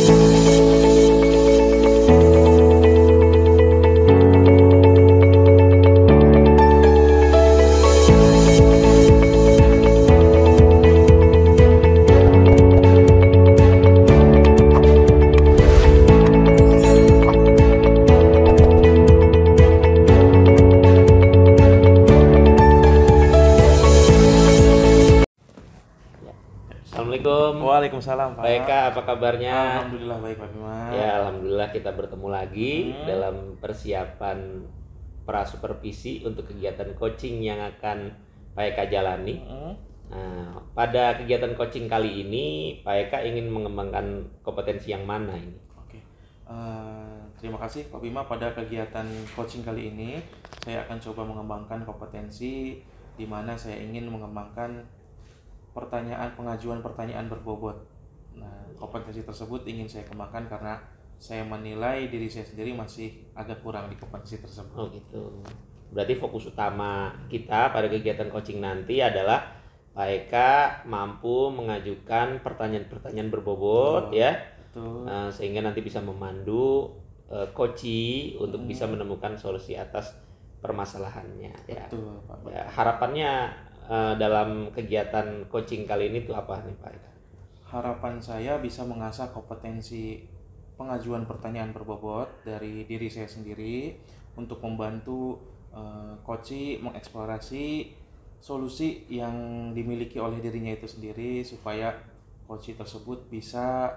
Assalamualaikum. Waalaikumsalam, Pak. Pak Eka, apa kabarnya? Alhamdulillah baik, Pak Bima. Ya, alhamdulillah kita bertemu lagi dalam persiapan prasupervisi untuk kegiatan coaching yang akan Pak Eka jalani. Nah, pada kegiatan coaching kali ini, Pak Eka ingin mengembangkan kompetensi yang mana ini? Oke. Terima kasih Pak Bima. Pada kegiatan coaching kali ini, saya akan coba mengembangkan kompetensi di mana saya ingin mengembangkan pengajuan pertanyaan berbobot. Nah, kompetensi tersebut ingin saya kembangkan karena saya menilai diri saya sendiri masih agak kurang di kompetensi tersebut. Oh gitu. Berarti fokus utama kita pada kegiatan coaching nanti adalah Pak Eka mampu mengajukan pertanyaan-pertanyaan berbobot, ya. Betul. Sehingga nanti bisa memandu coachee untuk bisa menemukan solusi atas permasalahannya, ya. Betul, Pak. Ya, harapannya dalam kegiatan coaching kali ini tuh apa nih, Pak Eka? Harapan saya bisa mengasah kompetensi pengajuan pertanyaan berbobot dari diri saya sendiri untuk membantu coachee mengeksplorasi solusi yang dimiliki oleh dirinya itu sendiri supaya coachee tersebut bisa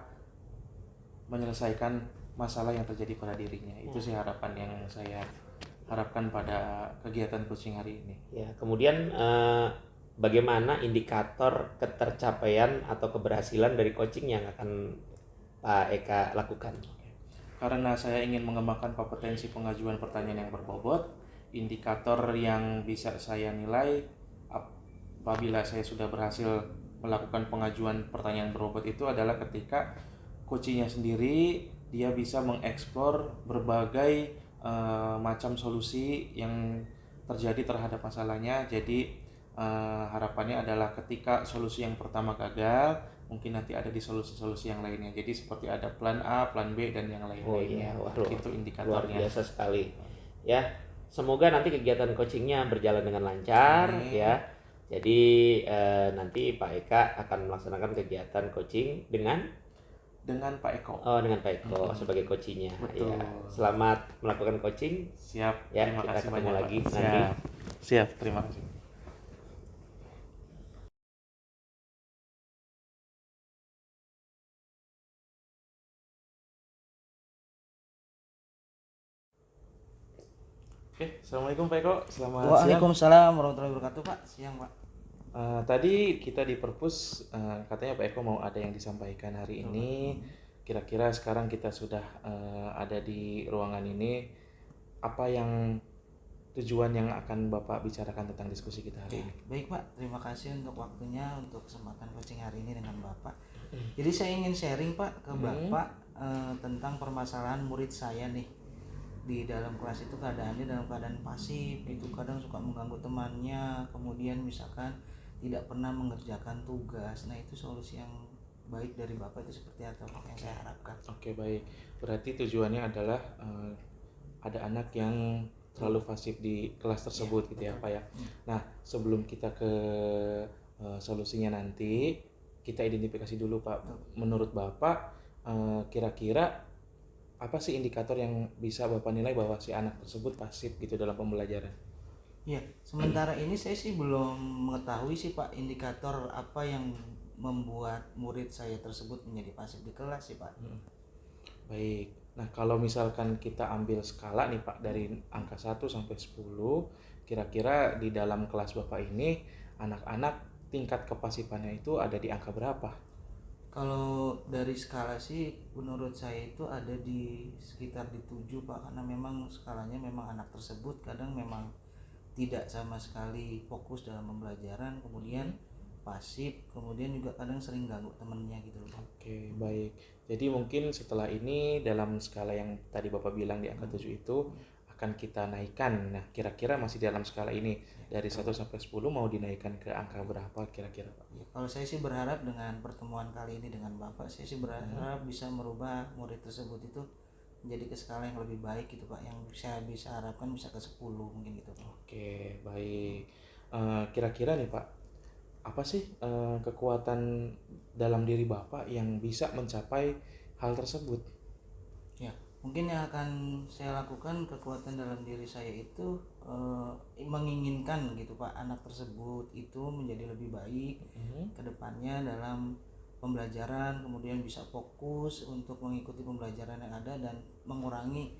menyelesaikan masalah yang terjadi pada dirinya. Itu sih harapan yang saya harapkan pada kegiatan coaching hari ini. Ya, kemudian bagaimana indikator ketercapaian atau keberhasilan dari coaching yang akan Pak Eka lakukan? Karena saya ingin mengembangkan kompetensi pengajuan pertanyaan yang berbobot, indikator yang bisa saya nilai apabila saya sudah berhasil melakukan pengajuan pertanyaan berbobot itu adalah ketika coachingnya sendiri dia bisa mengeksplor berbagai macam solusi yang terjadi terhadap masalahnya. Jadi harapannya adalah ketika solusi yang pertama gagal, mungkin nanti ada di solusi-solusi yang lainnya. Jadi seperti ada plan A, plan B, dan yang lain-lainnya. Oh iya, wah, itu indikatornya. Luar biasa sekali. Ya, semoga nanti kegiatan coachingnya berjalan dengan lancar, ya. Jadi nanti Pak Eka akan melaksanakan kegiatan coaching dengan Pak Eko. Oh, dengan Pak Eko sebagai coachingnya. Betul. Ya. Selamat melakukan coaching. Siap. Ya, Terima kita kasih ketemu banyak, lagi Pak. nanti. Siap. Terima kasih. Oke, Assalamualaikum Pak Eko. Selamat siang. Waalaikumsalam warahmatullahi wabarakatuh, Pak. Siang, Pak. Tadi kita di perpus katanya Pak Eko mau ada yang disampaikan hari ini. Kira-kira sekarang kita sudah ada di ruangan ini. Apa yang tujuan yang akan Bapak bicarakan tentang diskusi kita hari ini? Baik, Pak. Terima kasih untuk waktunya, untuk kesempatan coaching hari ini dengan Bapak. Jadi saya ingin sharing, Pak, ke Bapak tentang permasalahan murid saya nih. Di dalam kelas itu keadaannya dalam keadaan pasif, itu kadang suka mengganggu temannya, kemudian misalkan tidak pernah mengerjakan tugas. Nah, itu solusi yang baik dari Bapak itu seperti apa, Pak, yang saya harapkan. Oke, baik. Berarti tujuannya adalah ada anak yang terlalu pasif di kelas tersebut, gitu ya, Pak ya. Nah, sebelum kita ke solusinya nanti, kita identifikasi dulu, Pak. Menurut Bapak, kira-kira apa sih indikator yang bisa Bapak nilai bahwa si anak tersebut pasif gitu dalam pembelajaran? Ya, sementara ini saya sih belum mengetahui sih, Pak, indikator apa yang membuat murid saya tersebut menjadi pasif di kelas sih, Pak. Baik. Nah, kalau misalkan kita ambil skala nih, Pak, dari angka 1 sampai 10, kira-kira di dalam kelas Bapak ini anak-anak tingkat kepasifannya itu ada di angka berapa? Kalau dari skala sih menurut saya itu ada di sekitar di 7, Pak, karena memang skalanya memang anak tersebut kadang memang tidak sama sekali fokus dalam pembelajaran, kemudian pasif, kemudian juga kadang sering ganggu temennya gitu loh. Oke, baik. Jadi mungkin setelah ini dalam skala yang tadi Bapak bilang di angka 7 itu akan kita naikkan. Nah, kira-kira masih dalam skala ini dari 1 sampai 10 mau dinaikkan ke angka berapa kira-kira, Pak? Ya, kalau saya sih berharap dengan pertemuan kali ini dengan Bapak, saya sih berharap bisa merubah murid tersebut itu menjadi ke skala yang lebih baik gitu Pak, yang saya bisa harapkan bisa ke 10 mungkin gitu Pak. Oke, baik. Kira-kira nih Pak, apa sih kekuatan dalam diri Bapak yang bisa mencapai hal tersebut? Ya, mungkin yang akan saya lakukan, kekuatan dalam diri saya itu menginginkan gitu Pak, anak tersebut itu menjadi lebih baik ke depannya dalam pembelajaran, kemudian bisa fokus untuk mengikuti pembelajaran yang ada dan mengurangi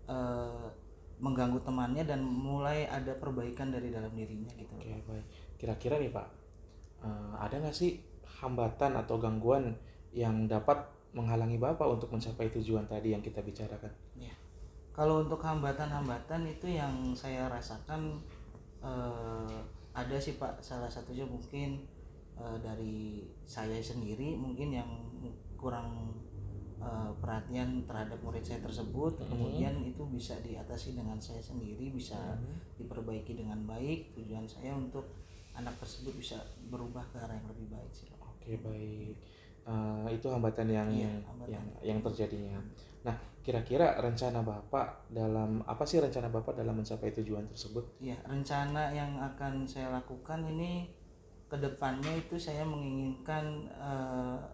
eh, mengganggu temannya dan mulai ada perbaikan dari dalam dirinya gitu. Oke, baik. Kira-kira nih Pak, ada nggak sih hambatan atau gangguan yang dapat menghalangi Bapak untuk mencapai tujuan tadi yang kita bicarakan? Ya. Kalau untuk hambatan-hambatan itu yang saya rasakan ada sih Pak, salah satunya mungkin dari saya sendiri mungkin yang kurang perhatian terhadap murid saya tersebut, kemudian itu bisa diatasi dengan saya sendiri, bisa diperbaiki dengan baik. Tujuan saya untuk anak tersebut bisa berubah ke arah yang lebih baik sih Pak. Oke, baik. Itu hambatan Iya, hambatan. yang terjadinya. Nah, kira-kira rencana Bapak dalam apa sih rencana Bapak dalam mencapai tujuan tersebut? Ya, rencana yang akan saya lakukan ini kedepannya itu saya menginginkan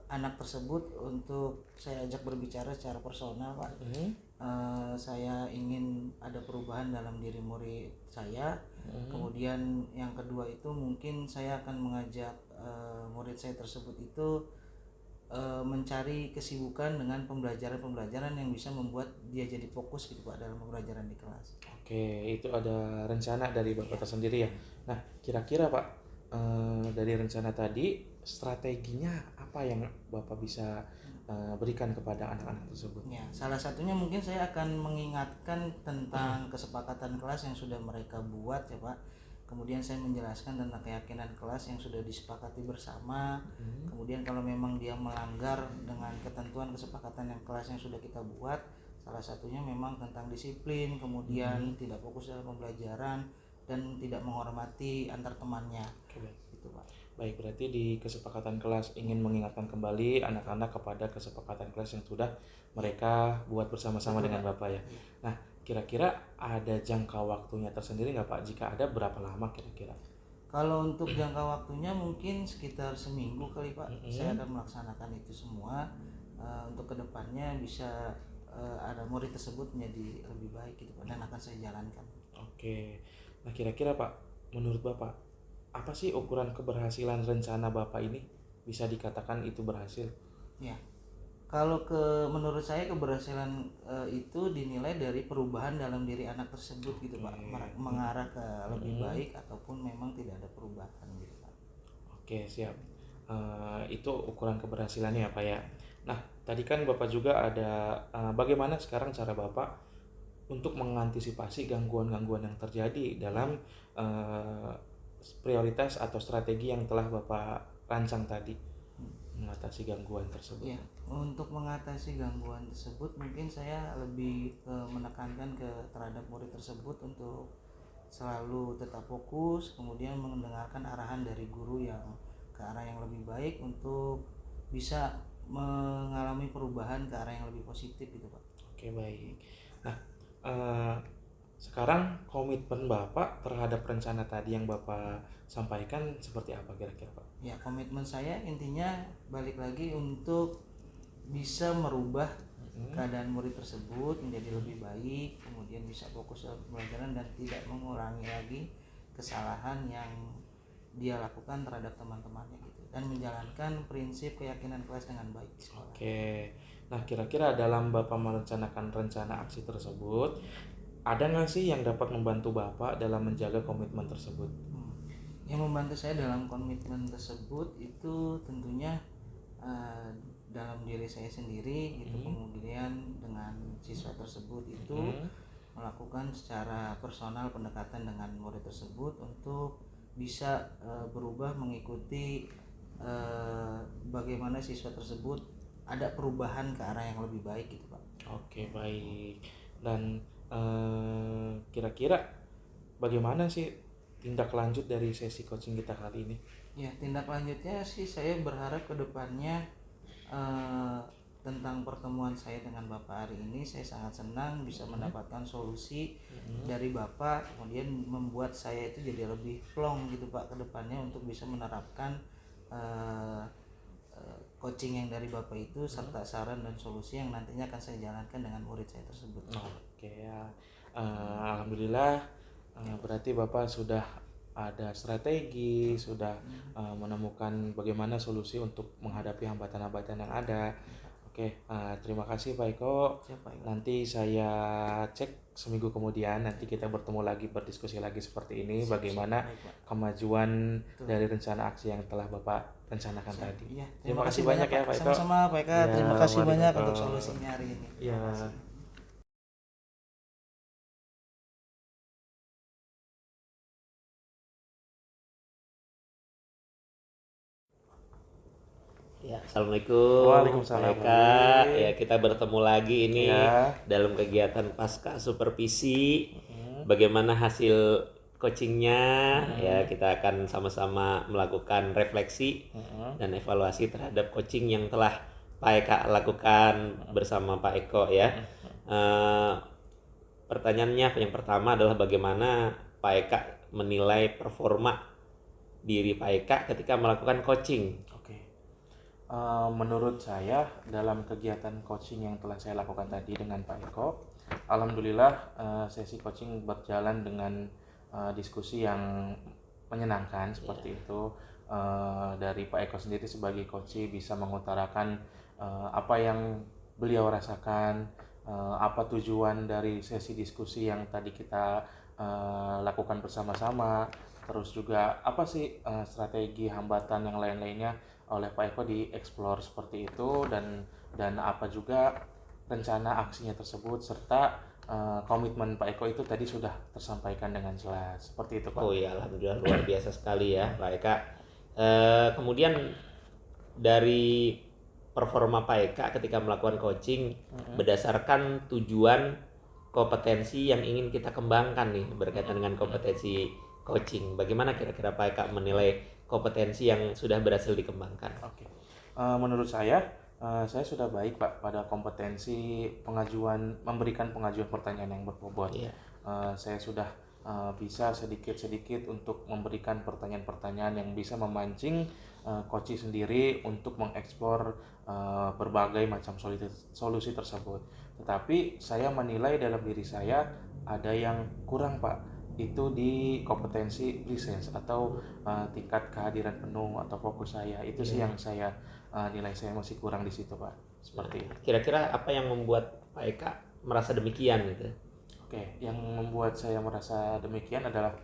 anak tersebut untuk saya ajak berbicara secara personal Pak. Saya ingin ada perubahan dalam diri murid saya. Kemudian yang kedua itu mungkin saya akan mengajak murid saya tersebut itu mencari kesibukan dengan pembelajaran yang bisa membuat dia jadi fokus gitu Pak dalam pembelajaran di kelas. Oke, itu ada rencana dari Bapak tersendiri ya. Nah, kira-kira Pak, dari rencana tadi strateginya apa yang Bapak bisa berikan kepada anak-anak tersebut? Ya, salah satunya mungkin saya akan mengingatkan tentang kesepakatan kelas yang sudah mereka buat ya Pak. Kemudian saya menjelaskan tentang keyakinan kelas yang sudah disepakati bersama. Kemudian kalau memang dia melanggar dengan ketentuan kesepakatan yang kelas yang sudah kita buat, salah satunya memang tentang disiplin, kemudian tidak fokus dalam pembelajaran dan tidak menghormati antar temannya. Oke, baik. Gitu Pak. Baik, berarti di kesepakatan kelas ingin mengingatkan kembali anak-anak kepada kesepakatan kelas yang sudah mereka buat bersama-sama dengan Bapak ya. Nah, kira-kira ada jangka waktunya tersendiri nggak Pak? Jika ada, berapa lama kira-kira? Kalau untuk jangka waktunya mungkin sekitar seminggu kali Pak. Saya akan melaksanakan itu semua untuk kedepannya bisa ada murid tersebut menjadi lebih baik gitu Pak, dan akan saya jalankan. Oke, nah kira-kira Pak, menurut Bapak, apa sih ukuran keberhasilan rencana Bapak ini? Bisa dikatakan itu berhasil? Ya, kalau menurut saya keberhasilan itu dinilai dari perubahan dalam diri anak tersebut gitu Pak, mengarah ke lebih baik ataupun memang tidak ada perubahan gitu Pak. Oke, siap. Itu ukuran keberhasilannya ya Pak ya. Nah, tadi kan Bapak juga ada bagaimana sekarang cara Bapak untuk mengantisipasi gangguan-gangguan yang terjadi dalam prioritas atau strategi yang telah Bapak rancang tadi mengatasi gangguan tersebut. Ya, untuk mengatasi gangguan tersebut mungkin saya lebih menekankan terhadap murid tersebut untuk selalu tetap fokus, kemudian mendengarkan arahan dari guru yang ke arah yang lebih baik untuk bisa mengalami perubahan ke arah yang lebih positif gitu Pak. Oke, baik. Nah, sekarang komitmen Bapak terhadap rencana tadi yang Bapak sampaikan seperti apa kira-kira Pak? Ya, komitmen saya intinya balik lagi untuk bisa merubah keadaan murid tersebut menjadi lebih baik, kemudian bisa fokus dalam pembelajaran dan tidak mengulangi lagi kesalahan yang dia lakukan terhadap teman-temannya gitu, dan menjalankan prinsip keyakinan kelas dengan baik di sekolah. Oke, nah kira-kira dalam Bapak merencanakan rencana aksi tersebut, ada nggak sih yang dapat membantu Bapak dalam menjaga komitmen tersebut? Yang membantu saya dalam komitmen tersebut itu tentunya dalam diri saya sendiri gitu, kemudian dengan siswa tersebut itu melakukan secara personal pendekatan dengan murid tersebut untuk bisa berubah mengikuti bagaimana siswa tersebut ada perubahan ke arah yang lebih baik gitu Pak. Oke, baik. Dan kira-kira bagaimana sih tindak lanjut dari sesi coaching kita kali ini? Ya, tindak lanjutnya sih saya berharap ke depannya tentang pertemuan saya dengan Bapak hari ini, saya sangat senang bisa mendapatkan solusi dari Bapak, kemudian membuat saya itu jadi lebih plong gitu Pak ke depannya untuk bisa menerapkan coaching yang dari Bapak itu serta saran dan solusi yang nantinya akan saya jalankan dengan murid saya tersebut. Oke ya, alhamdulillah berarti Bapak sudah ada strategi, sudah menemukan bagaimana solusi untuk menghadapi hambatan-hambatan yang ada. Oke, terima kasih Pak Eko. Siapa Pak? Nanti saya cek seminggu kemudian, nanti kita bertemu lagi, berdiskusi lagi seperti ini, bagaimana Baik, Pak. kemajuan dari rencana aksi yang telah Bapak rencanakan tadi. Iya, Terima kasih banyak ya Pak Eko. Sama-sama Pak Eka, Ya, terima kasih mari banyak Pak Eko. untuk solusinya hari ini. Ya. Terima kasih. Ya, assalamualaikum. Waalaikumsalam. Pak Eka. Ya, kita bertemu lagi ini Ya. dalam kegiatan pasca supervisi. Bagaimana hasil coachingnya? Ya, kita akan sama-sama melakukan refleksi dan evaluasi terhadap coaching yang telah Pak Eka lakukan bersama Pak Eko ya. Pertanyaannya yang pertama adalah bagaimana Pak Eka menilai performa diri Pak Eka ketika melakukan coaching? Oke. Menurut saya dalam kegiatan coaching yang telah saya lakukan tadi dengan Pak Eko, alhamdulillah sesi coaching berjalan dengan diskusi yang menyenangkan seperti itu. Dari Pak Eko sendiri sebagai coach bisa mengutarakan apa yang beliau rasakan, apa tujuan dari sesi diskusi yang tadi kita lakukan bersama-sama, terus juga apa sih strategi hambatan yang lain-lainnya oleh Pak Eko dieksplor seperti itu, dan apa juga rencana aksinya tersebut serta komitmen Pak Eko itu tadi sudah tersampaikan dengan jelas seperti itu Pak. Oh ya, alhamdulillah luar biasa sekali ya Pak Eka. Kemudian dari performa Pak Eka ketika melakukan coaching berdasarkan tujuan kompetensi yang ingin kita kembangkan nih berkaitan dengan kompetensi coaching. Bagaimana kira-kira Pak Eka menilai kompetensi yang sudah berhasil dikembangkan? Oke. Menurut saya sudah baik Pak pada kompetensi memberikan pengajuan pertanyaan yang berbobot. Iya. Saya sudah bisa sedikit-sedikit untuk memberikan pertanyaan-pertanyaan yang bisa memancing coach sendiri untuk mengeksplor berbagai macam solusi tersebut. Tetapi saya menilai dalam diri saya ada yang kurang Pak. Itu di kompetensi presence atau tingkat kehadiran penuh atau fokus saya. Itu sih yang saya nilai saya masih kurang di situ Pak. Seperti itu. Kira-kira apa yang membuat Pak Eka merasa demikian gitu? Oke, yang membuat saya merasa demikian adalah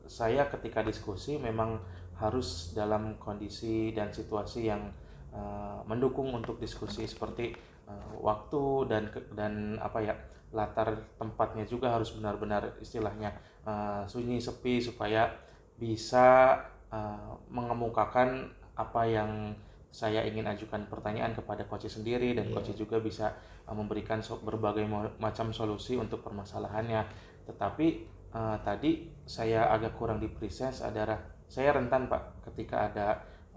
saya ketika diskusi memang harus dalam kondisi dan situasi yang mendukung untuk diskusi, seperti waktu dan apa ya, latar tempatnya juga harus benar-benar istilahnya sunyi sepi supaya bisa mengemukakan apa yang saya ingin ajukan pertanyaan kepada coach sendiri, dan coach juga bisa memberikan berbagai macam solusi untuk permasalahannya. Tetapi tadi saya agak kurang di presence adalah saya rentan Pak ketika ada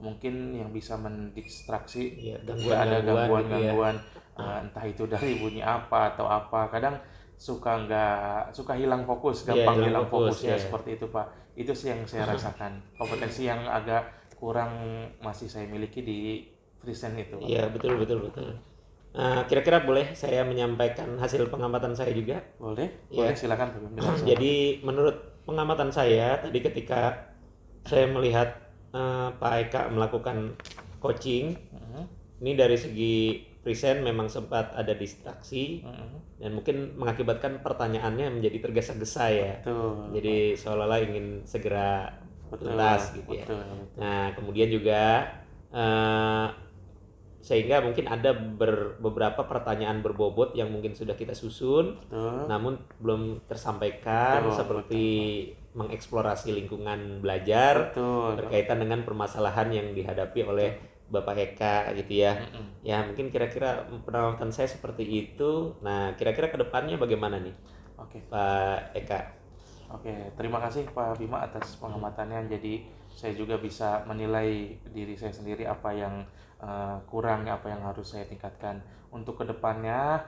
mungkin yang bisa mendistraksi, ada gangguan-gangguan entah itu dari bunyi apa atau apa. Kadang suka hilang fokus, gampang hilang fokusnya seperti itu Pak. Itu sih yang saya rasakan, kompetensi yang agak kurang masih saya miliki di present itu Pak. Iya, betul. Kira-kira boleh saya menyampaikan hasil pengamatan saya juga? Boleh Ya. silakan Pak. Jadi menurut pengamatan saya tadi ketika saya melihat Pak Eka melakukan coaching, ini dari segi present memang sempat ada distraksi dan mungkin mengakibatkan pertanyaannya menjadi tergesa-gesa ya. Betul. Jadi seolah-olah ingin segera tuntas gitu ya. Betul. Nah, kemudian juga sehingga mungkin ada beberapa pertanyaan berbobot yang mungkin sudah kita susun, namun belum tersampaikan, seperti mengeksplorasi lingkungan belajar berkaitan dengan permasalahan yang dihadapi oleh Bapak Eka gitu ya. Ya mungkin kira-kira penampilan saya seperti itu. Nah kira-kira kedepannya bagaimana nih Oke. Pak Eka? Oke, terima kasih Pak Bima atas pengamatannya. Jadi saya juga bisa menilai diri saya sendiri apa yang kurang, apa yang harus saya tingkatkan. Untuk kedepannya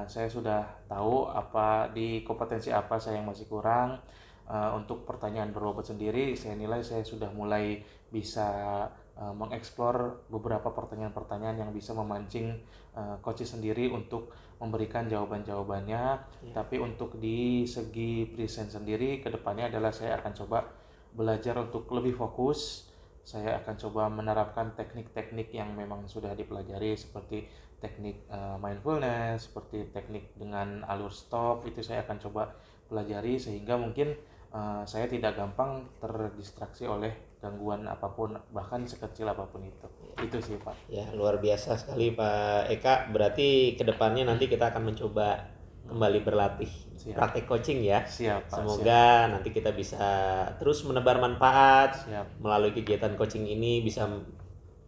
saya sudah tahu apa di kompetensi apa saya yang masih kurang. Untuk pertanyaan berbobot sendiri, saya nilai saya sudah mulai bisa mengeksplor beberapa pertanyaan-pertanyaan yang bisa memancing coach sendiri untuk memberikan jawaban-jawabannya. Tapi untuk di segi present sendiri kedepannya adalah saya akan coba belajar untuk lebih fokus. Saya akan coba menerapkan teknik-teknik yang memang sudah dipelajari seperti teknik mindfulness, seperti teknik dengan alur stop, itu saya akan coba pelajari sehingga mungkin saya tidak gampang terdistraksi oleh gangguan apapun, bahkan sekecil apapun itu. Itu sih Pak. Ya luar biasa sekali Pak Eka. Berarti kedepannya nanti kita akan mencoba kembali berlatih praktek coaching ya. Siap Pak. Semoga nanti kita bisa terus menebar manfaat Siap. melalui kegiatan coaching ini, bisa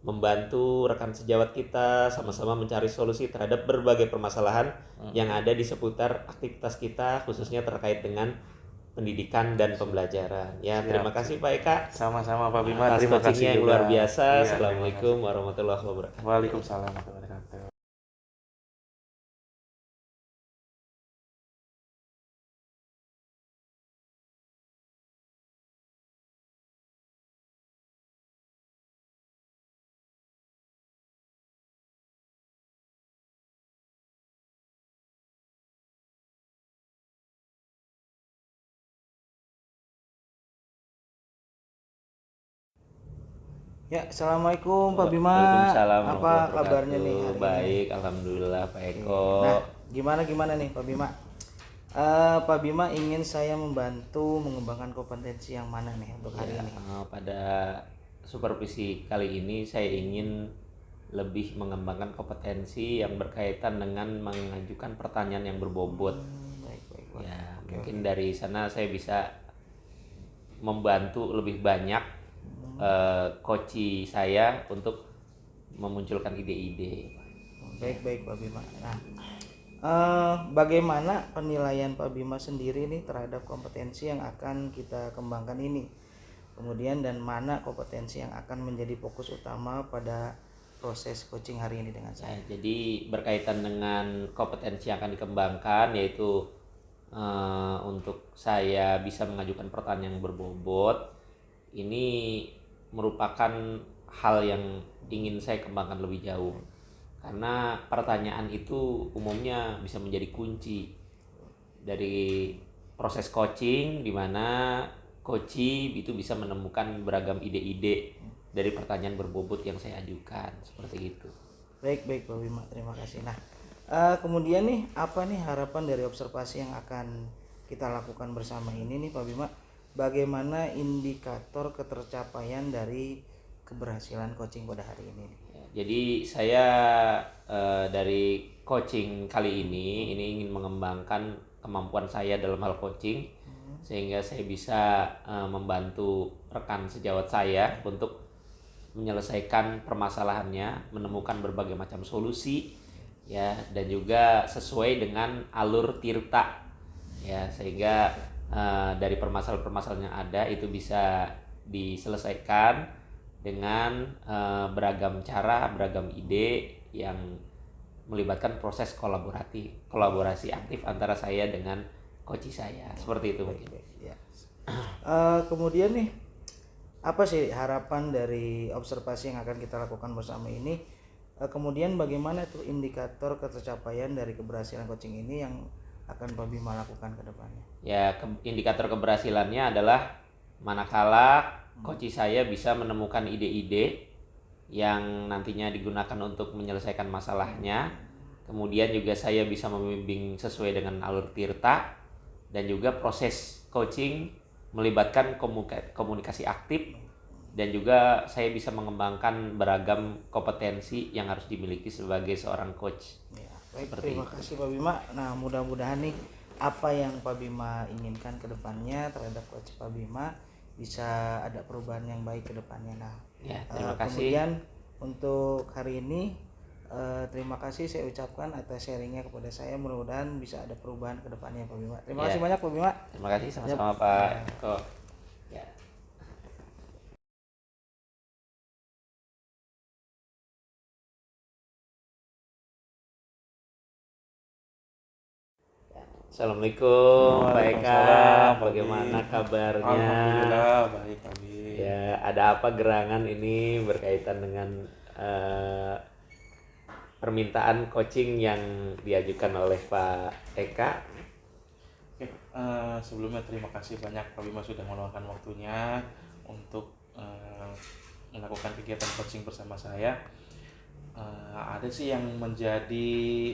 membantu rekan sejawat kita sama-sama mencari solusi terhadap berbagai permasalahan yang ada di seputar aktivitas kita, khususnya terkait dengan pendidikan dan pembelajaran. Ya, terima kasih Pak Eka. Sama-sama Pak Bima. Atas Terima kasih coachingnya yang juga. luar biasa. Iya, Assalamualaikum warahmatullahi wabarakatuh. Waalaikumsalam warahmatullahi wabarakatuh. Ya, assalamualaikum Pak Bima. Waalaikumsalam Apa warahmatullahi kabarnya nih wabarakatuh. hari ini? Baik, alhamdulillah Pak Eko. Nah, gimana nih Pak Bima? Pak Bima ingin saya membantu mengembangkan kompetensi yang mana nih untuk hari ini? Pada supervisi kali ini saya ingin lebih mengembangkan kompetensi yang berkaitan dengan mengajukan pertanyaan yang berbobot. Baik. Ya, mungkin dari sana saya bisa membantu lebih banyak coach saya untuk memunculkan ide-ide. Baik Pak Bima. Nah, bagaimana penilaian Pak Bima sendiri nih terhadap kompetensi yang akan kita kembangkan ini? Kemudian dan mana kompetensi yang akan menjadi fokus utama pada proses coaching hari ini dengan saya? Jadi berkaitan dengan kompetensi yang akan dikembangkan, yaitu untuk saya bisa mengajukan pertanyaan yang berbobot. Ini merupakan hal yang ingin saya kembangkan lebih jauh, karena pertanyaan itu umumnya bisa menjadi kunci dari proses coaching, di mana coach itu bisa menemukan beragam ide-ide dari pertanyaan berbobot yang saya ajukan, seperti itu. Baik Pak Bima, terima kasih. Nah, kemudian nih apa nih harapan dari observasi yang akan kita lakukan bersama ini nih Pak Bima? Bagaimana indikator ketercapaian dari keberhasilan coaching pada hari ini? Jadi saya dari coaching kali ini ingin mengembangkan kemampuan saya dalam hal coaching, sehingga saya bisa membantu rekan sejawat saya untuk menyelesaikan permasalahannya, menemukan berbagai macam solusi ya, dan juga sesuai dengan alur tirta ya, sehingga dari permasalahan-permasalahan yang ada itu bisa diselesaikan dengan beragam cara, beragam ide yang melibatkan proses kolaborasi aktif antara saya dengan coach saya, seperti itu mungkin. Ya. Kemudian nih, apa sih harapan dari observasi yang akan kita lakukan bersama ini? Kemudian bagaimana tuh indikator ketercapaian dari keberhasilan coaching ini yang akan Pak Bima lakukan ke depannya? Ya, indikator keberhasilannya adalah manakala coach saya bisa menemukan ide-ide yang nantinya digunakan untuk menyelesaikan masalahnya. Kemudian juga saya bisa membimbing sesuai dengan alur tirta, dan juga proses coaching melibatkan komunikasi aktif, dan juga saya bisa mengembangkan beragam kompetensi yang harus dimiliki sebagai seorang coach. Ya, baik, terima kasih Pak Bima. Nah, mudah-mudahan nih apa yang Pak Bima inginkan ke depannya terhadap coach Pak Bima bisa ada perubahan yang baik ke depannya. Nah, ya, terima kasih. Kemudian untuk hari ini terima kasih saya ucapkan atas sharingnya kepada saya, mudah-mudahan bisa ada perubahan ke depannya Pak Bima. Terima kasih banyak Pak Bima. Terima kasih sama-sama Pak Eko. Ya. Assalamualaikum Pak Eka, Waalaikumsalam, Pak bagaimana Bi. kabarnya? Alhamdulillah baik Pak Bi. Ya, ada apa gerangan ini berkaitan dengan permintaan coaching yang diajukan oleh Pak Eka? Oke, sebelumnya terima kasih banyak Pak Bima sudah meluangkan waktunya untuk melakukan kegiatan coaching bersama saya. Ada sih yang menjadi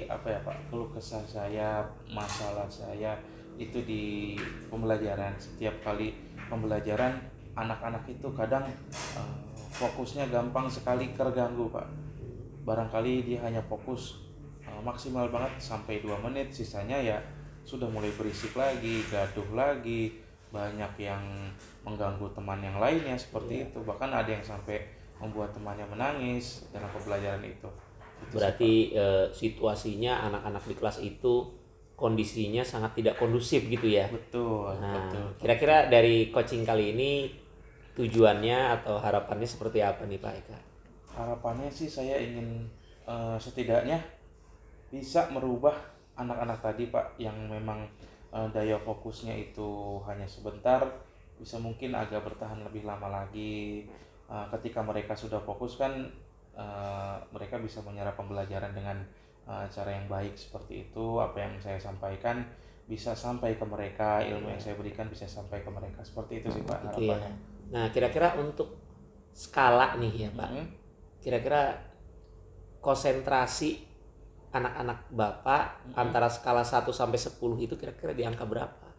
apa ya Pak, keluh kesah saya, masalah saya itu di pembelajaran. Setiap kali pembelajaran anak-anak itu kadang fokusnya gampang sekali terganggu Pak. Barangkali dia hanya fokus maksimal banget sampai 2 menit, sisanya ya sudah mulai berisik lagi, gaduh lagi, banyak yang mengganggu teman yang lainnya seperti itu. Bahkan ada yang sampai membuat temannya menangis dalam pembelajaran itu. Berarti situasinya anak-anak di kelas itu kondisinya sangat tidak kondusif gitu ya? Betul, Nah, betul. kira-kira dari coaching kali ini tujuannya atau harapannya seperti apa nih Pak Eka? Harapannya sih saya ingin setidaknya bisa merubah anak-anak tadi Pak yang memang daya fokusnya itu hanya sebentar, bisa mungkin agak bertahan lebih lama lagi. Ketika mereka sudah fokus kan mereka bisa menyerap pembelajaran dengan cara yang baik seperti itu. Apa yang saya sampaikan bisa sampai ke mereka, ilmu yang saya berikan bisa sampai ke mereka, seperti itu sih Pak Gitu ya. harapannya. Nah, kira-kira untuk skala nih ya Pak, kira-kira konsentrasi anak-anak Bapak antara skala 1 sampai 10 itu kira-kira di angka berapa?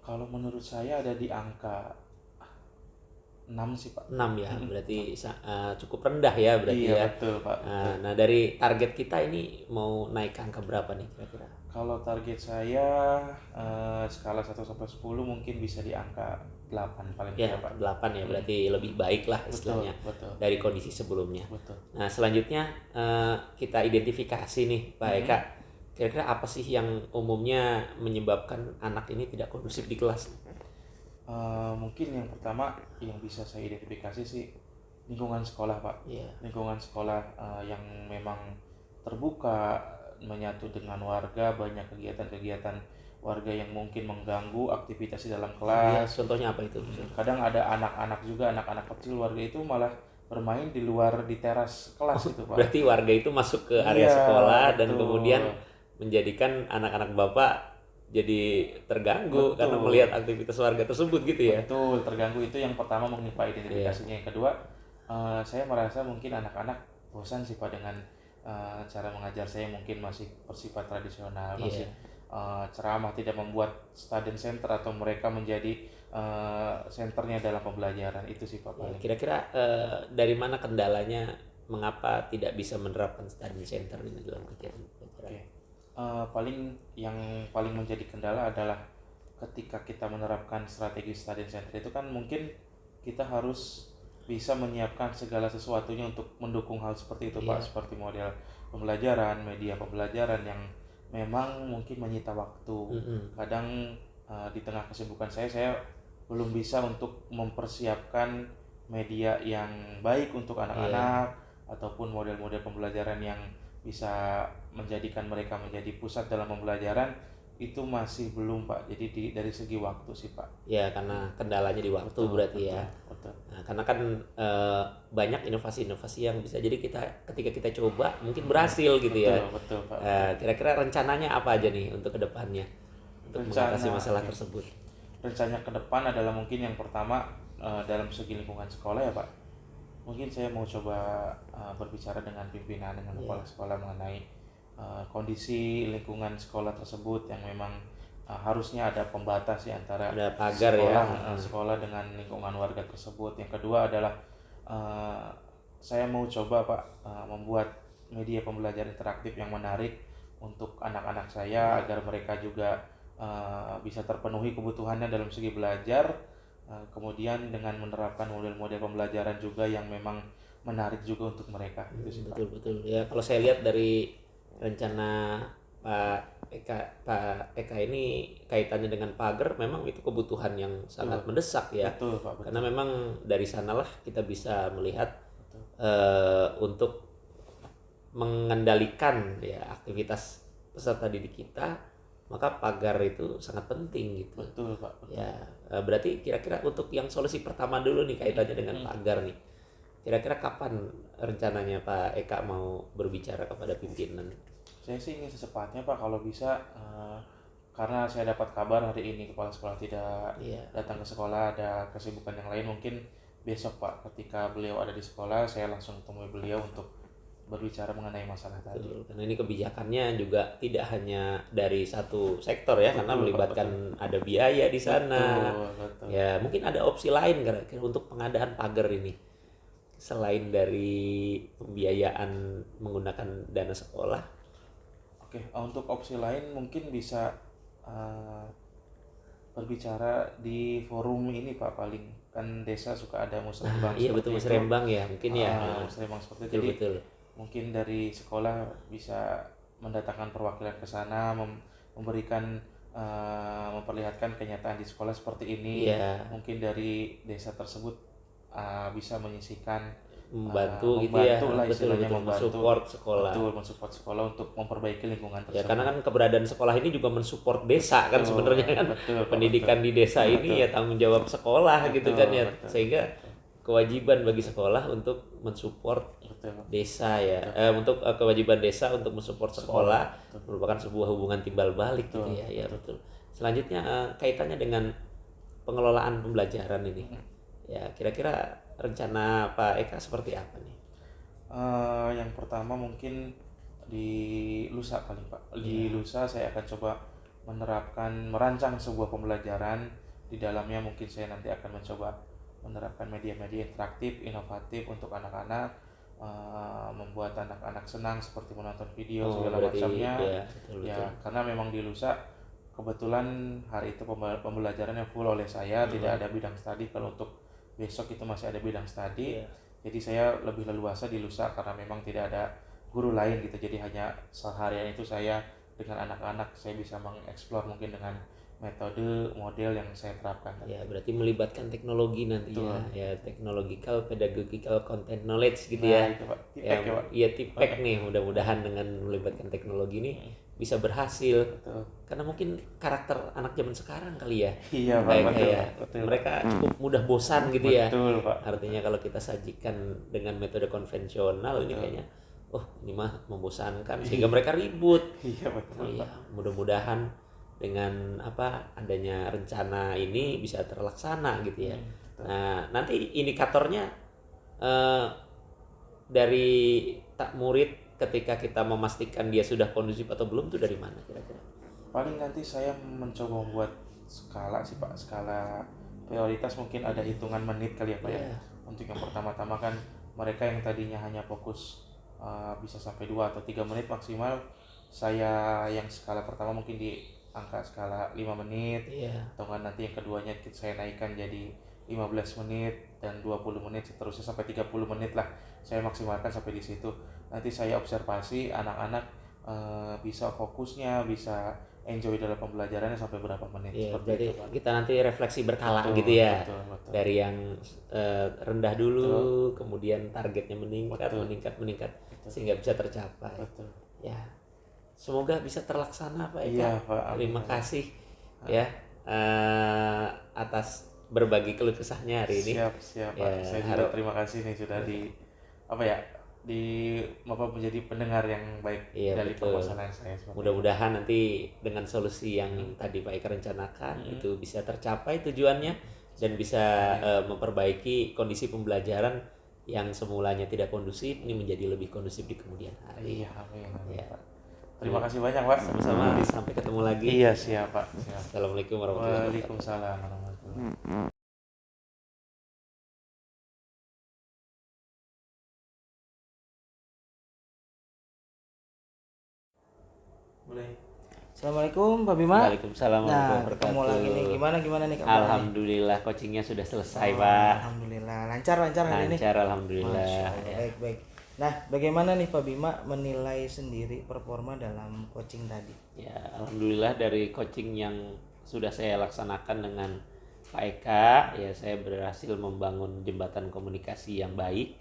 Kalau menurut saya ada di angka 6 sih Pak. 6 ya, berarti cukup rendah ya berarti Iya ya. betul Pak. Nah, dari target kita ini mau naik ke angka berapa nih kira-kira? Kalau target saya skala 1 sampai 10 mungkin bisa di angka 8 paling Ya, tidak Pak. 8 ya, berarti lebih baik lah Betul, istilahnya betul. dari kondisi sebelumnya. Betul. Nah, selanjutnya kita identifikasi nih Pak Eka. Kira-kira apa sih yang umumnya menyebabkan anak ini tidak kondusif di kelas? Mungkin yang pertama yang bisa saya identifikasi sih lingkungan sekolah Pak. Iya. Lingkungan sekolah yang memang terbuka, menyatu dengan warga, banyak kegiatan-kegiatan warga yang mungkin mengganggu aktivitas di dalam Iya, kelas. contohnya apa itu? Kadang ada anak-anak juga, anak-anak kecil warga itu malah bermain di luar di teras kelas itu Pak. Berarti warga itu masuk ke area Iya, sekolah dan betul. kemudian menjadikan anak-anak Bapak jadi terganggu Betul. karena melihat aktivitas warga tersebut gitu ya. Betul, terganggu itu yang pertama mungkin Pak identifikasinya. Yang kedua, saya merasa mungkin anak-anak bosan sih Pak dengan cara mengajar saya mungkin masih bersifat tradisional, masih ceramah, tidak membuat study center atau mereka menjadi senternya dalam pembelajaran. Itu sih Pak paling. Kira-kira dari mana kendalanya mengapa tidak bisa menerapkan study center ini dalam kegiatan pelajaran? Oke. Yang paling menjadi kendala adalah ketika kita menerapkan strategi study center itu kan mungkin kita harus bisa menyiapkan segala sesuatunya untuk mendukung hal seperti itu Pak, seperti model pembelajaran, media pembelajaran yang memang mungkin menyita waktu. Kadang di tengah kesibukan saya belum bisa untuk mempersiapkan media yang baik untuk anak-anak ataupun model-model pembelajaran yang bisa menjadikan mereka menjadi pusat dalam pembelajaran, itu masih belum Pak. Jadi dari segi waktu sih Pak. Ya, karena kendalanya di waktu berarti ya. Betul. Nah, karena kan banyak inovasi-inovasi yang bisa jadi ketika kita coba mungkin berhasil gitu ya. Betul Pak. Kira-kira rencananya apa aja nih untuk kedepannya untuk mengatasi masalah oke. tersebut? Rencana ke depan adalah mungkin yang pertama dalam segi lingkungan sekolah ya Pak. Mungkin saya mau coba berbicara dengan pimpinan, dengan kepala sekolah mengenai kondisi lingkungan sekolah tersebut yang memang harusnya ada pembatas ya antara Ada pagar sekolah dengan lingkungan warga tersebut. Yang kedua adalah saya mau coba Pak membuat media pembelajaran interaktif yang menarik untuk anak-anak saya agar mereka juga bisa terpenuhi kebutuhannya dalam segi belajar. Kemudian dengan menerapkan model-model pembelajaran juga yang memang menarik juga untuk mereka gitu sih Pak. Betul ya, kalau saya lihat dari rencana Pak Eka ini kaitannya dengan pagar, memang itu kebutuhan yang sangat mendesak ya. Betul Pak, betul. Karena memang dari sanalah kita bisa melihat untuk mengendalikan ya aktivitas peserta didik kita, maka pagar itu sangat penting gitu. Betul Pak, betul. Ya, berarti kira-kira untuk yang solusi pertama dulu nih kaitannya dengan pagar nih. Kira-kira kapan rencananya Pak Eka mau berbicara kepada pimpinan? Saya sih ingin secepatnya Pak, kalau bisa, karena saya dapat kabar hari ini kepala sekolah tidak datang ke sekolah, ada kesibukan yang lain. Mungkin besok Pak, ketika beliau ada di sekolah, saya langsung temui beliau untuk berbicara mengenai masalah tadi. Karena ini kebijakannya juga tidak hanya dari satu sektor ya, karena melibatkan ada biaya di sana. Betul. Ya, mungkin ada opsi lain kira-kira untuk pengadaan pagar ini. Selain dari pembiayaan menggunakan dana sekolah. Oke, untuk opsi lain mungkin bisa berbicara di forum ini Pak, paling kan desa suka ada musrembang. Iya betul, musrembang ya mungkin ya. Musrembang seperti itu. Betul, Jadi betul. mungkin dari sekolah bisa mendatangkan perwakilan ke sana, memberikan memperlihatkan kenyataan di sekolah seperti ini. Mungkin dari desa tersebut bisa menyisikan membantu gitu ya, lah istilahnya, mensupport sekolah. Betul, mensupport sekolah untuk memperbaiki lingkungan tersebut. Ya karena kan keberadaan sekolah ini juga mensupport desa kan sebenarnya kan. Pendidikan di desa ini ya tanggung jawab sekolah gitu kan ya. Sehingga kewajiban bagi sekolah untuk mensupport desa ya. Untuk kewajiban desa untuk mensupport sekolah merupakan sebuah hubungan timbal balik gitu ya. Ya betul. Selanjutnya kaitannya dengan pengelolaan pembelajaran ini. Ya kira-kira rencana Pak Eka seperti apa nih? Yang pertama mungkin di lusa paling Pak. Di lusa saya akan coba merancang sebuah pembelajaran. Di dalamnya mungkin saya nanti akan mencoba menerapkan media-media interaktif, inovatif untuk anak-anak, membuat anak-anak senang seperti menonton video segala macamnya. Betul. Karena memang di lusa kebetulan hari itu pembelajarannya full oleh saya, tidak ada bidang studi. Kalau untuk besok itu masih ada bidang studi. Jadi saya lebih leluasa di lusa karena memang tidak ada guru lain gitu. Jadi hanya seharian itu saya dengan anak-anak, saya bisa mengeksplor mungkin dengan metode model yang saya terapkan. Ya berarti melibatkan teknologi nanti ya, technological pedagogical content knowledge gitu ya. Itu, Pak. Tipek nih, mudah-mudahan dengan melibatkan teknologi ini bisa berhasil. Betul. Karena mungkin karakter anak zaman sekarang kali ya. Iya Pak, betul. Mereka cukup mudah bosan gitu ya. Betul Pak. Artinya kalau kita sajikan dengan metode konvensional ini kayaknya ini mah membosankan sehingga mereka ribut. Iya betul. Iya, mudah-mudahan dengan adanya rencana ini bisa terlaksana gitu ya. Nah, nanti indikatornya dari murid ketika kita memastikan dia sudah kondusif atau belum tuh dari mana kira-kira? Paling nanti saya mencoba membuat skala sih Pak, skala prioritas. Mungkin ada hitungan menit kali ya Pak ya. Untuk yang pertama-tama kan mereka yang tadinya hanya fokus bisa sampai 2 atau 3 menit maksimal, saya yang skala pertama mungkin di angka skala 5 menit, atau kan nanti yang keduanya saya naikkan jadi 15 menit dan 20 menit seterusnya sampai 30 menit lah. Saya maksimalkan sampai di situ. Nanti saya observasi anak-anak bisa fokusnya, bisa enjoy dalam pembelajarannya sampai berapa menit. Berarti itu, kita nanti refleksi berkala gitu ya. Betul. Dari yang rendah dulu, kemudian targetnya meningkat sehingga bisa tercapai. Betul. Ya. Semoga bisa terlaksana Pak Eka. Iya, Pak. Terima kasih ya atas berbagi keluh kesahnya hari ini. Siap Pak. Saya juga terima kasih nih sudah menjadi pendengar yang baik dari permasalahan saya. Mudah-mudahan nanti dengan solusi yang tadi Pak Eka rencanakan itu bisa tercapai tujuannya dan bisa memperbaiki kondisi pembelajaran yang semulanya tidak kondusif ini menjadi lebih kondusif di kemudian hari. Iya, amin. Ya. Terima kasih banyak Pak. Sama-sama, sampai ketemu lagi. Iya, siap Pak. Assalamualaikum warahmatullahi wabarakatuh. Waalaikumsalam warahmatullahi wabarakatuh. Mulai. Assalamualaikum Pak Bima. Waalaikumsalam Nah, warahmatullahi ketemu wabarakatuh. lagi nih. Gimana nih kabarnya? Alhamdulillah coachingnya sudah selesai, Oh, Pak. Alhamdulillah. Lancar hari ini. Lancar, alhamdulillah. Masya Allah, Ya. baik. Nah, bagaimana nih Pak Bima menilai sendiri performa dalam coaching tadi? Ya, alhamdulillah dari coaching yang sudah saya laksanakan dengan Pak Eka, ya saya berhasil membangun jembatan komunikasi yang baik.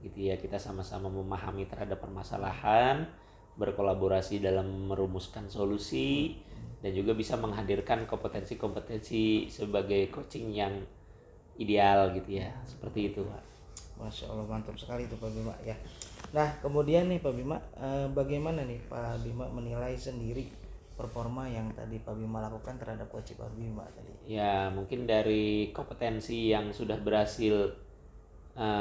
Gitu ya, kita sama-sama memahami terhadap permasalahan, berkolaborasi dalam merumuskan solusi, dan juga bisa menghadirkan kompetensi-kompetensi sebagai coaching yang ideal gitu ya, seperti itu, Pak. Masya Allah, mantap sekali itu Pak Bima ya. Nah, kemudian nih Pak Bima, bagaimana nih Pak Bima menilai sendiri performa yang tadi Pak Bima lakukan terhadap coaching Pak Bima tadi? Ya, mungkin dari kompetensi yang sudah berhasil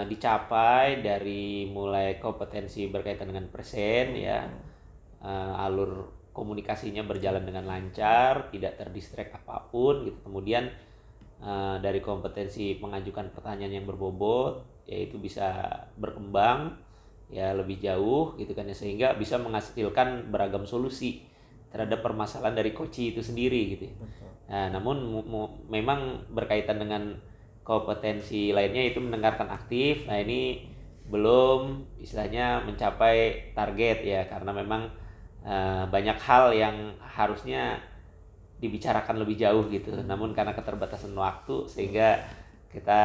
dicapai, dari mulai kompetensi berkaitan dengan present ya, alur komunikasinya berjalan dengan lancar, tidak terdistract apapun gitu. Kemudian dari kompetensi mengajukan pertanyaan yang berbobot, yaitu bisa berkembang ya lebih jauh gitu kan ya, sehingga bisa menghasilkan beragam solusi terhadap permasalahan dari coach itu sendiri gitu ya. Nah, namun memang berkaitan dengan kompetensi lainnya itu mendengarkan aktif. Nah, ini belum istilahnya mencapai target ya, karena memang banyak hal yang harusnya dibicarakan lebih jauh gitu. Namun karena keterbatasan waktu sehingga kita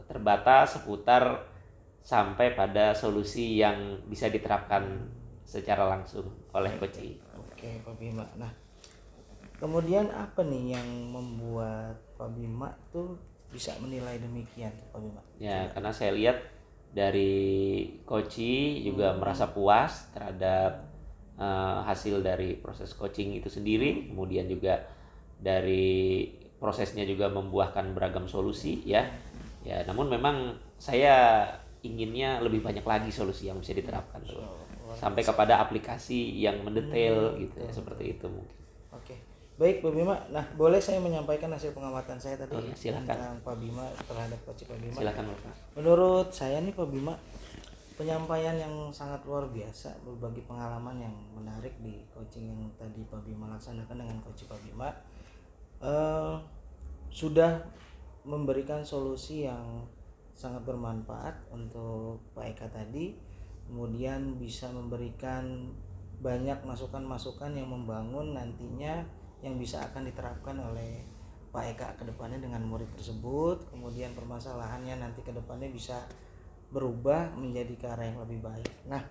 terbatas seputar sampai pada solusi yang bisa diterapkan secara langsung oleh coach. Oke Pak Bima. Nah, kemudian apa nih yang membuat Pak Bima tuh bisa menilai demikian Pak Bima? Ya, karena saya lihat dari coach juga merasa puas terhadap hasil dari proses coaching itu sendiri, kemudian juga dari prosesnya juga membuahkan beragam solusi ya. Ya, namun memang saya inginnya lebih banyak lagi solusi yang bisa diterapkan tuh. Sampai kepada aplikasi yang mendetail gitu ya, seperti itu mungkin. Oke. Baik Pak Bima. Nah, boleh saya menyampaikan hasil pengamatan saya tadi Silakan. tentang Pak Bima terhadap coach Pak Bima. Silakan Bapak. Menurut saya nih Pak Bima, penyampaian yang sangat luar biasa, berbagi pengalaman yang menarik di coaching yang tadi Pak Bima laksanakan dengan coach Pak Bima, sudah memberikan solusi yang sangat bermanfaat untuk Pak Eka tadi, kemudian bisa memberikan banyak masukan-masukan yang membangun nantinya yang bisa akan diterapkan oleh Pak Eka ke depannya dengan murid tersebut. Kemudian permasalahannya nanti ke depannya bisa berubah menjadi ke arah yang lebih baik. Nah,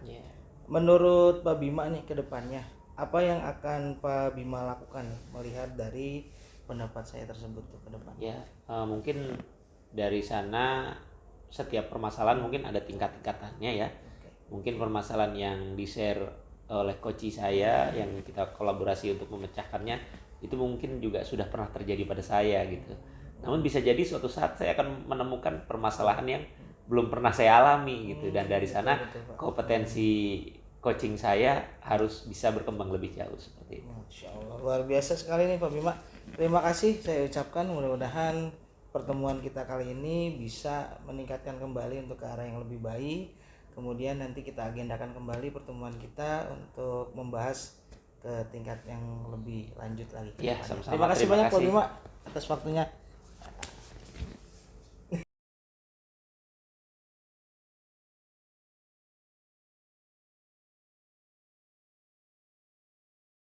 menurut Pak Bima nih ke depannya, apa yang akan Pak Bima lakukan melihat dari pendapat saya tersebut tuh ke depan? Ya, mungkin dari sana setiap permasalahan mungkin ada tingkat-tingkatannya ya. Mungkin permasalahan yang di-share oleh coach saya yang kita kolaborasi untuk memecahkannya itu mungkin juga sudah pernah terjadi pada saya gitu. Namun bisa jadi suatu saat saya akan menemukan permasalahan yang belum pernah saya alami gitu, dan dari sana kompetensi coaching saya harus bisa berkembang lebih jauh seperti itu. Masya Allah, luar biasa sekali nih Pak Bima. Terima kasih saya ucapkan, mudah-mudahan pertemuan kita kali ini bisa meningkatkan kembali untuk ke arah yang lebih baik. Kemudian nanti kita agendakan kembali pertemuan kita untuk membahas ke tingkat yang lebih lanjut lagi. Ya, sama-sama. Terima kasih banyak Pak Bima atas waktunya.